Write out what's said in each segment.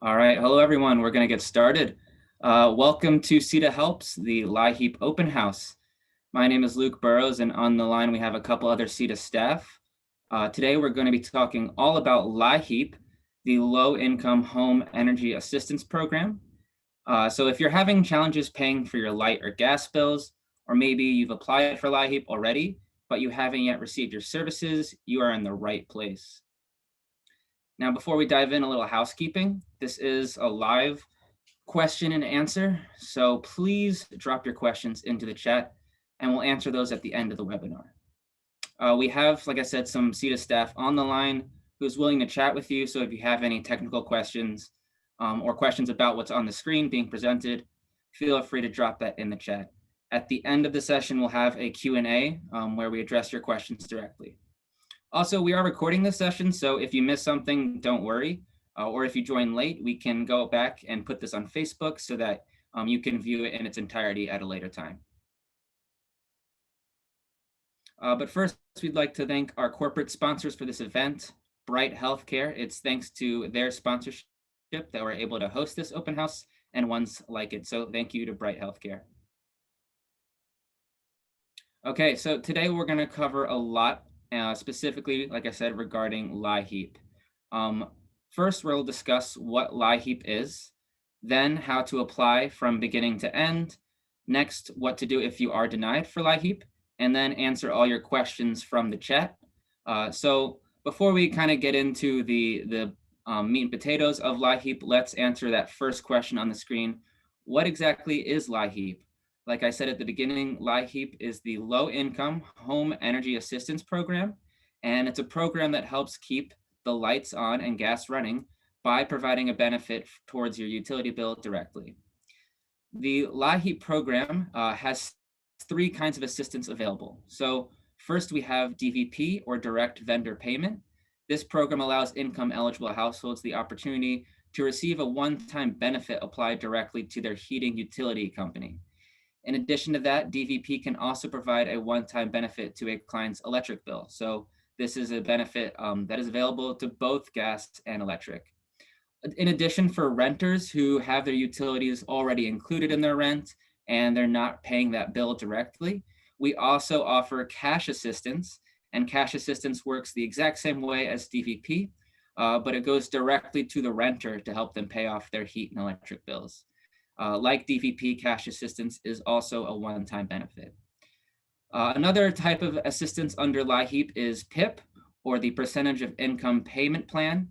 All right, hello everyone. We're going to get started. Welcome to CEDA Helps, the LIHEAP Open House. My name is Luke Burrows, and on the line we have a couple other CEDA staff. Today we're going to be talking all about LIHEAP, the Low Income Home Energy Assistance Program. So if you're having challenges paying for your light or gas bills, or maybe you've applied for LIHEAP already, but you haven't yet received your services, you are in the right place. Now, before we dive in, a little housekeeping. This is a live question and answer, so please drop your questions into the chat and we'll answer those at the end of the webinar. We have, like I said, some CEDA staff on the line who's willing to chat with you, so if you have any technical questions or questions about what's on the screen being presented, feel free to drop that in the chat. At the end of the session, we'll have a Q&A where we address your questions directly. Also, we are recording this session, so if you miss something, don't worry. Or if you join late, we can go back and put this on Facebook so that you can view it in its entirety at a later time. But first, we'd like to thank our corporate sponsors for this event, Bright Healthcare. It's thanks to their sponsorship that we're able to host this open house and ones like it. So thank you to Bright Healthcare. Okay, so today we're going to cover a lot, specifically, like I said, regarding LIHEAP. First, we'll discuss what LIHEAP is, then how to apply from beginning to end, next, what to do if you are denied for LIHEAP, and then answer all your questions from the chat. So before we kind of get into the meat and potatoes of LIHEAP, let's answer that first question on the screen. What exactly is LIHEAP? Like I said at the beginning, LIHEAP is the Low Income Home Energy Assistance Program, and it's a program that helps keep the lights on and gas running by providing a benefit towards your utility bill directly. The LIHEAP program has three kinds of assistance available. So first we have DVP, or direct vendor payment. This program allows income eligible households the opportunity to receive a one-time benefit applied directly to their heating utility company. In addition to that, DVP can also provide a one-time benefit to a client's electric bill. So this is a benefit that is available to both gas and electric. In addition, for renters who have their utilities already included in their rent and they're not paying that bill directly, we also offer cash assistance, and cash assistance works the exact same way as DVP, but it goes directly to the renter to help them pay off their heat and electric bills. Like DVP, cash assistance is also a one-time benefit. Another type of assistance under LIHEAP is PIP, or the Percentage of Income Payment Plan.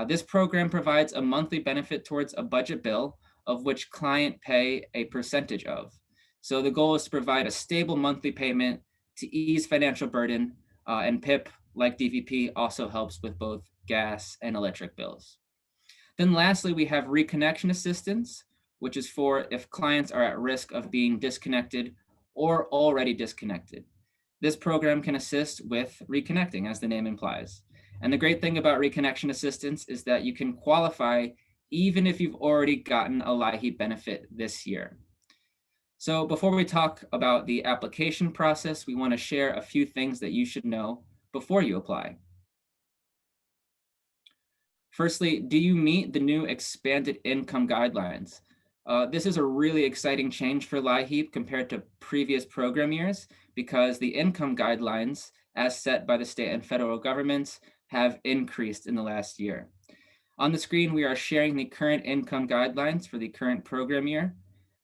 This program provides a monthly benefit towards a budget bill of which client pay a percentage of. So the goal is to provide a stable monthly payment to ease financial burden, and PIP, like DVP, also helps with both gas and electric bills. Then lastly, we have reconnection assistance, which is for if clients are at risk of being disconnected or already disconnected. This program can assist with reconnecting, as the name implies. And the great thing about reconnection assistance is that you can qualify even if you've already gotten a LIHEAP benefit this year. So before we talk about the application process, we want to share a few things that you should know before you apply. Firstly, do you meet the new expanded income guidelines? This is a really exciting change for LIHEAP compared to previous program years, because the income guidelines, as set by the state and federal governments, have increased in the last year. On the screen, we are sharing the current income guidelines for the current program year.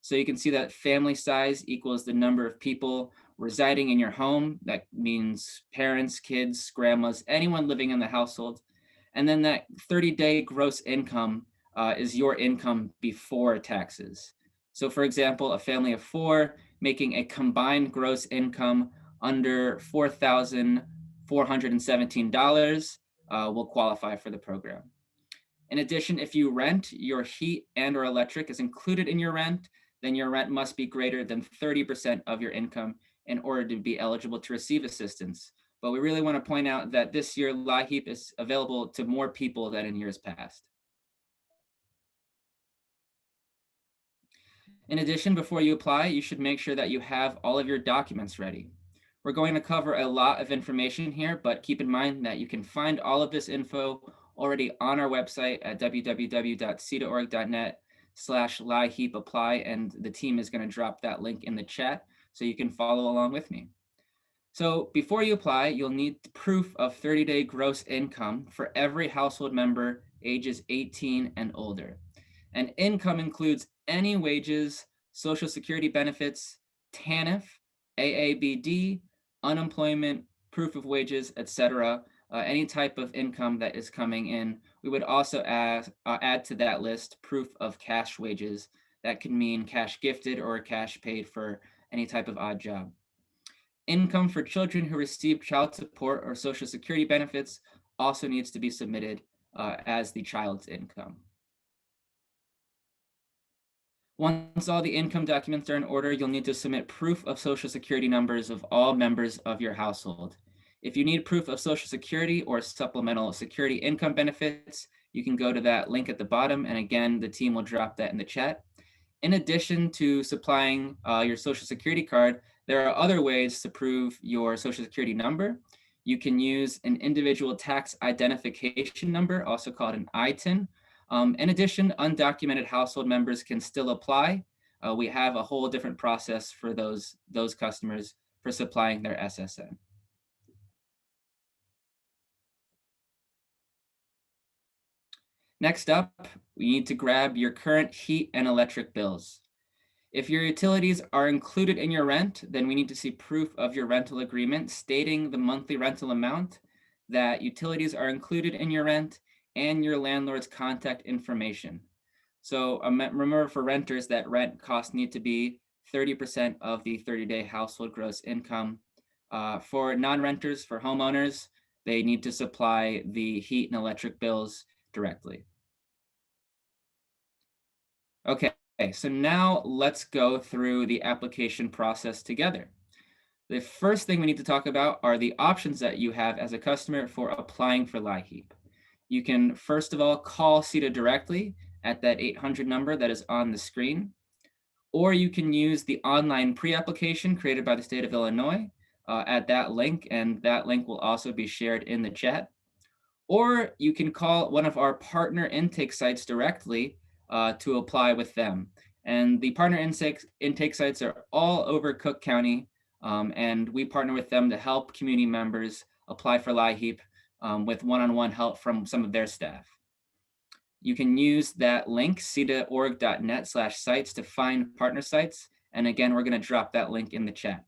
So you can see that family size equals the number of people residing in your home. That means parents, kids, grandmas, anyone living in the household. And then that 30-day gross income is your income before taxes. So for example, a family of four making a combined gross income under $4,417 will qualify for the program. In addition, if you rent, your heat and or electric is included in your rent, then your rent must be greater than 30% of your income in order to be eligible to receive assistance. But we really want to point out that this year LIHEAP is available to more people than in years past. In addition, before you apply, you should make sure that you have all of your documents ready. We're going to cover a lot of information here, but keep in mind that you can find all of this info already on our website at www.cedaorg.net/LIHEAP-apply, and the team is going to drop that link in the chat so you can follow along with me. So before you apply, you'll need proof of 30-day gross income for every household member ages 18 and older. And income includes any wages, Social Security benefits, TANF, AABD, unemployment, proof of wages, etc. Any type of income that is coming in. We would also add to that list proof of cash wages. That can mean cash gifted or cash paid for any type of odd job. Income for children who receive child support or Social Security benefits also needs to be submitted as the child's income. Once all the income documents are in order, you'll need to submit proof of Social Security numbers of all members of your household. If you need proof of Social Security or supplemental security income benefits, you can go to that link at the bottom. And again, the team will drop that in the chat. In addition to supplying your Social Security card, there are other ways to prove your Social Security number. You can use an individual tax identification number, also called an ITIN. In addition, undocumented household members can still apply. We have a whole different process for those customers for supplying their SSN. Next up, we need to grab your current heat and electric bills. If your utilities are included in your rent, then we need to see proof of your rental agreement stating the monthly rental amount, that utilities are included in your rent, and your landlord's contact information. So remember, for renters, that rent costs need to be 30% of the 30-day household gross income. For non-renters, for homeowners, they need to supply the heat and electric bills directly. Okay, so now let's go through the application process together. The first thing we need to talk about are the options that you have as a customer for applying for LIHEAP. You can, first of all, call CEDA directly at that 800 number that is on the screen, or you can use the online pre-application created by the state of Illinois at that link, and that link will also be shared in the chat. Or you can call one of our partner intake sites directly to apply with them. And the partner intake sites are all over Cook County, and we partner with them to help community members apply for LIHEAP with one-on-one help from some of their staff. You can use that link, cedaorg.net/sites, to find partner sites. And again, we're going to drop that link in the chat.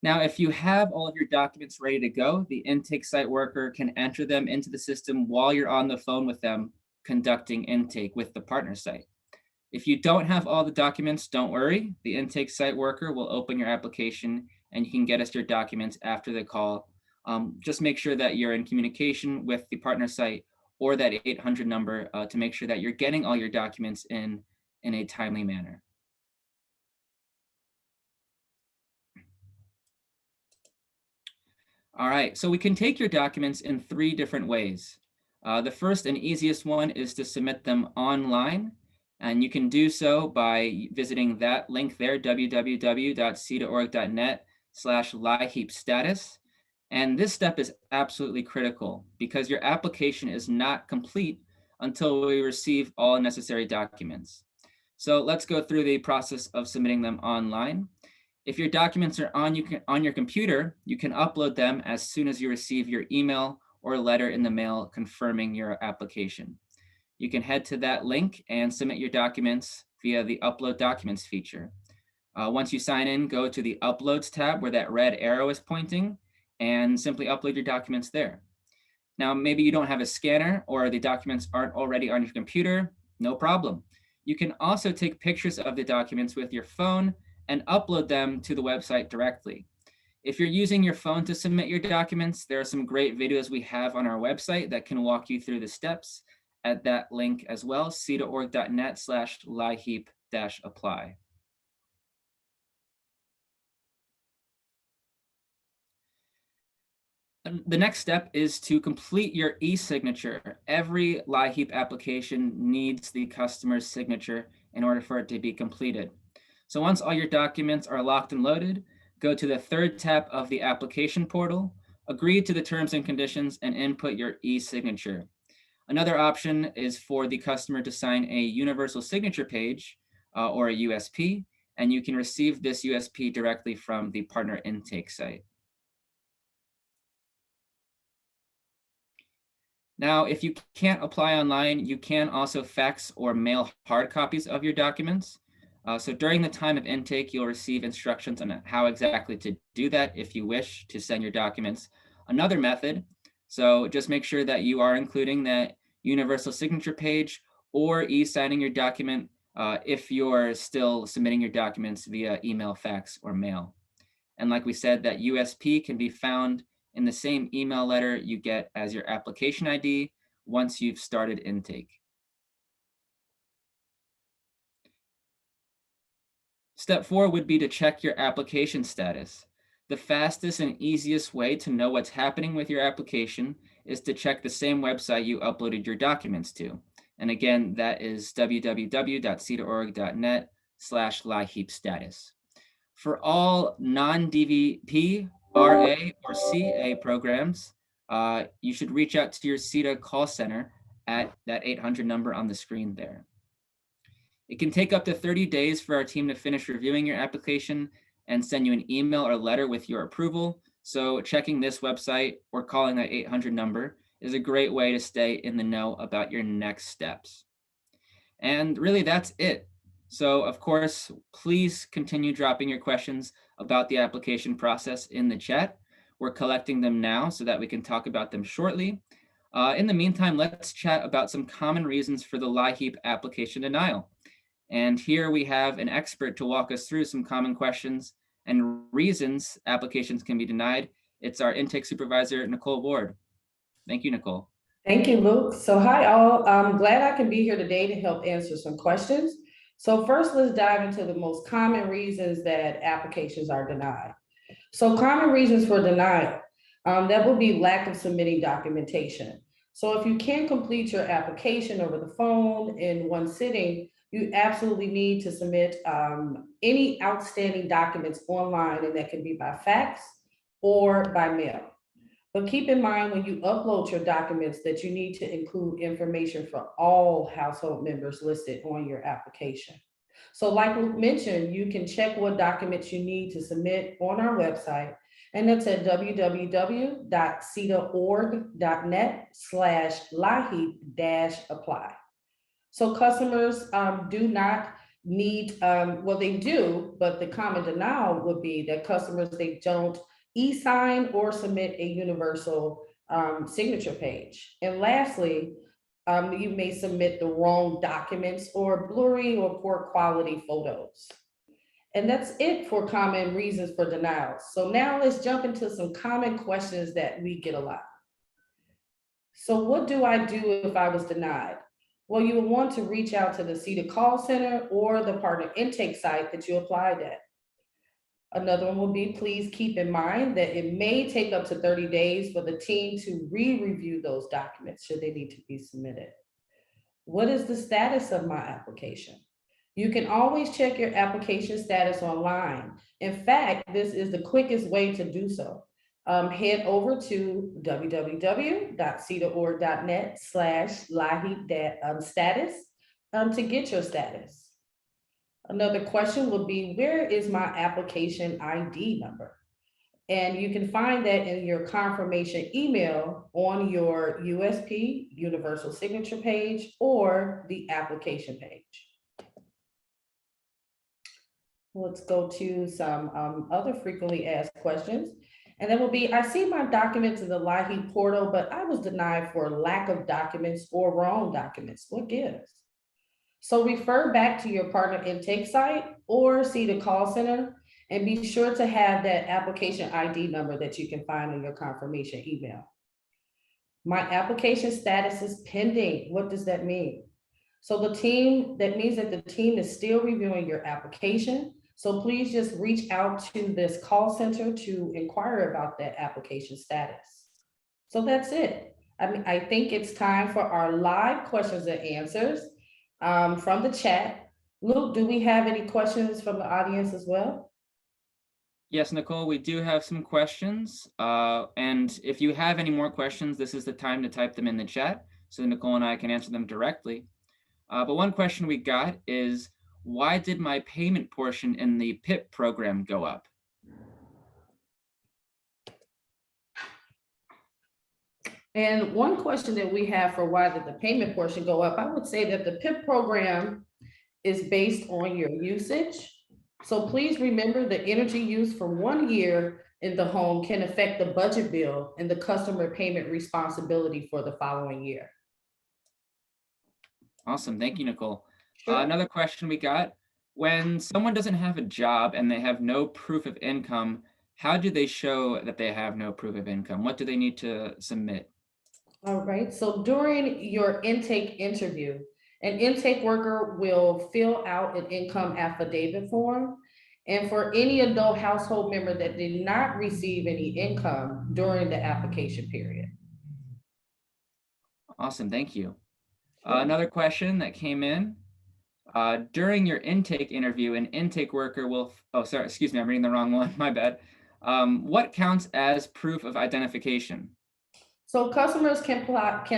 Now, if you have all of your documents ready to go, the intake site worker can enter them into the system while you're on the phone with them conducting intake with the partner site. If you don't have all the documents, don't worry. The intake site worker will open your application and you can get us your documents after the call. Just make sure that you're in communication with the partner site or that 800 number to make sure that you're getting all your documents in a timely manner. All right, so we can take your documents in 3 different ways. The first and easiest one is to submit them online, and you can do so by visiting that link there, www.cedaorg.net/LIHEAP status. And this step is absolutely critical because your application is not complete until we receive all necessary documents. So let's go through the process of submitting them online. If your documents are on your computer, you can upload them as soon as you receive your email or letter in the mail confirming your application. You can head to that link and submit your documents via the Upload Documents feature. Once you sign in, go to the Uploads tab where that red arrow is pointing and simply upload your documents there. Now, maybe you don't have a scanner or the documents aren't already on your computer, no problem. You can also take pictures of the documents with your phone and upload them to the website directly. If you're using your phone to submit your documents, there are some great videos we have on our website that can walk you through the steps at that link as well, cedaorg.net/LIHEAP-apply. The next step is to complete your e-signature. Every LIHEAP application needs the customer's signature in order for it to be completed. So once all your documents are locked and loaded, go to the 3rd tab of the application portal, agree to the terms and conditions, and input your e-signature. Another option is for the customer to sign a universal signature page or a USP, and you can receive this USP directly from the partner intake site. Now, if you can't apply online, you can also fax or mail hard copies of your documents. So during the time of intake, you'll receive instructions on how exactly to do that if you wish to send your documents another method. So just make sure that you are including that universal signature page or e-signing your document if you're still submitting your documents via email, fax, or mail. And like we said, that USP can be found in the same email letter you get as your application ID once you've started intake. Step 4 would be to check your application status. The fastest and easiest way to know what's happening with your application is to check the same website you uploaded your documents to. And again, that is www.cedaorg.net/LIHEAP status. For all non-DVP, RA, or CA programs, you should reach out to your CEDA call center at that 800 number on the screen there. It can take up to 30 days for our team to finish reviewing your application and send you an email or letter with your approval. So checking this website or calling that 800 number is a great way to stay in the know about your next steps. And really, that's it. So of course, please continue dropping your questions about the application process in the chat. We're collecting them now so that we can talk about them shortly. In the meantime, let's chat about some common reasons for the LIHEAP application denial. And here we have an expert to walk us through some common questions and reasons applications can be denied. It's our intake supervisor, Nicole Ward. Thank you, Nicole. Thank you, Luke. So hi, all. I'm glad I can be here today to help answer some questions. So first, let's dive into the most common reasons that applications are denied. So common reasons for denial, that would be lack of submitting documentation. So if you can't complete your application over the phone in one sitting, you absolutely need to submit any outstanding documents online, and that can be by fax or by mail. But keep in mind when you upload your documents that you need to include information for all household members listed on your application. So like Luke mentioned, you can check what documents you need to submit on our website, and that's at www.cedaorg.net/LIHEAP-apply. So customers do not need, well, they do, but the common denial would be that customers, they don't e-sign or submit a universal signature page. And lastly, you may submit the wrong documents or blurry or poor quality photos. And that's it for common reasons for denials. So now let's jump into some common questions that we get a lot. So what do I do if I was denied? Well, you will want to reach out to the CEDA call center or the partner intake site that you applied at. Another one will be, please keep in mind that it may take up to 30 days for the team to re-review those documents should they need to be submitted. What is the status of my application? You can always check your application status online. In fact, this is the quickest way to do so. Head over to www.cedaorg.net/LIHEAP-status to get your status. Another question will be, where is my application ID number? And you can find that in your confirmation email on your USP, Universal Signature page, or the application page. Let's go to some other frequently asked questions. And that will be, I see my documents in the LIHEAP portal, but I was denied for lack of documents or wrong documents. What gives? So refer back to your partner intake site or see the call center, and be sure to have that application ID number that you can find in your confirmation email. My application status is pending. What does that mean? So that means that the team is still reviewing your application. So please just reach out to this call center to inquire about that application status. So that's it. I think it's time for our live questions and answers from the chat. Luke, do we have any questions from the audience as well? Yes, Nicole, we do have some questions. And if you have any more questions, this is the time to type them in the chat. so Nicole and I can answer them directly. But one question we got is, why did my payment portion in the PIP program go up? And one question that we have for why did the payment portion go up, I would say that the PIP program is based on your usage. So please remember the energy used for 1 year in the home can affect the budget bill and the customer payment responsibility for the following year. Awesome. Thank you, Nicole. Sure. Another question we got, when someone doesn't have a job and they have no proof of income, how do they show that they have no proof of income? What do they need to submit? All right, so during your intake interview, an intake worker will fill out an income affidavit form. And for any adult household member that did not receive any income during the application period. Awesome. Thank you. Sure. Another question that came in, during your intake interview, an intake worker will, oh, sorry, excuse me, I'm reading the wrong one, my bad. What counts as proof of identification? So customers can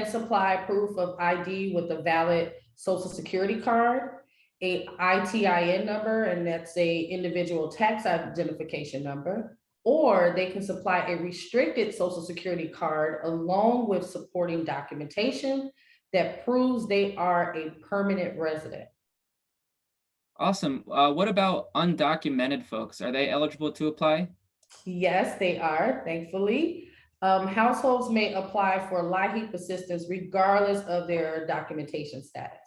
supply proof of ID with a valid social security card, a ITIN number, and that's a individual tax identification number, or they can supply a restricted social security card along with supporting documentation that proves they are a permanent resident. Awesome. What about undocumented folks? Are they eligible to apply? Yes, they are, thankfully. Households may apply for LIHEAP assistance regardless of their documentation status.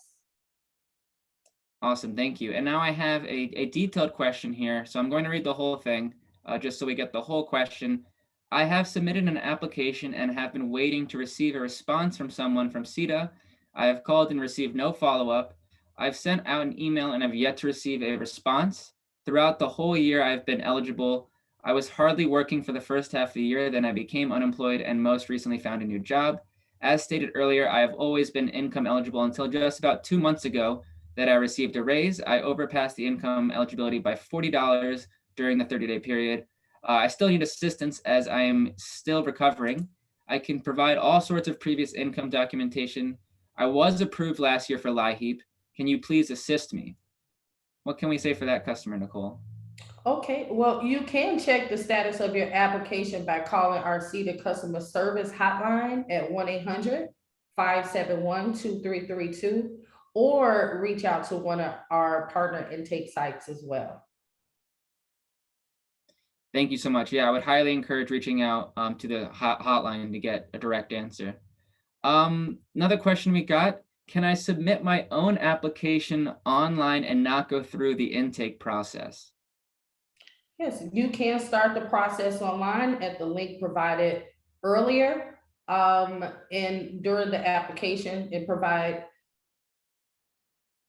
Awesome, thank you. And now I have a detailed question here. So I'm going to read the whole thing just so we get the whole question. I have submitted an application and have been waiting to receive a response from someone from CEDA. I have called and received no follow-up. I've sent out an email and have yet to receive a response. Throughout the whole year I've been eligible. I was hardly working for the first half of the year, then I became unemployed and most recently found a new job. As stated earlier, I have always been income eligible until just about 2 months ago that I received a raise. I overpassed the income eligibility by $40 during the 30-day period. I still need assistance as I am still recovering. I can provide all sorts of previous income documentation. I was approved last year for LIHEAP. Can you please assist me? What can we say for that customer, Nicole? Okay, well, you can check the status of your application by calling our CEDA customer service hotline at 1-800-571-2332, or reach out to one of our partner intake sites as well. Thank you so much. Yeah, I would highly encourage reaching out to the hotline to get a direct answer. Another question we got, can I submit my own application online and not go through the intake process? Yes, you can start the process online at the link provided earlier. And during the application,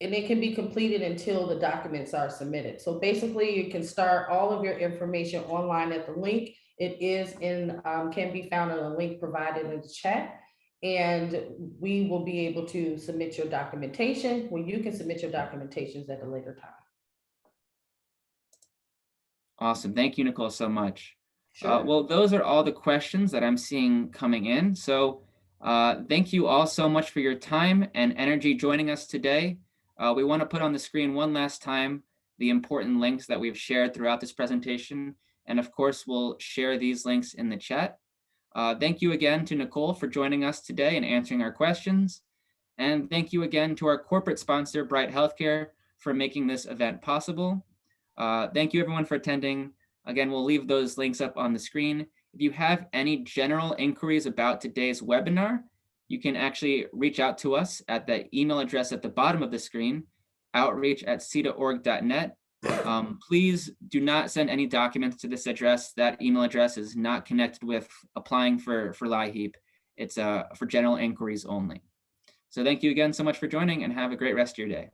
and it can be completed until the documents are submitted. So basically, you can start all of your information online at the link. It is can be found in a link provided in the chat. And we will be able to submit your documentation, where you can submit your documentations at a later time. Awesome. Thank you, Nicole, so much. Sure. Well, those are all the questions that I'm seeing coming in. So thank you all so much for your time and energy joining us today. We want to put on the screen one last time the important links that we've shared throughout this presentation. And of course, we'll share these links in the chat. Thank you again to Nicole for joining us today and answering our questions. And thank you again to our corporate sponsor, Bright Healthcare, for making this event possible. Thank you everyone for attending. Again, we'll leave those links up on the screen. If you have any general inquiries about today's webinar, you can actually reach out to us at the email address at the bottom of the screen, outreach@cedaorg.net. Please do not send any documents to this address. That email address is not connected with applying for LIHEAP. It's for general inquiries only. So thank you again so much for joining and have a great rest of your day.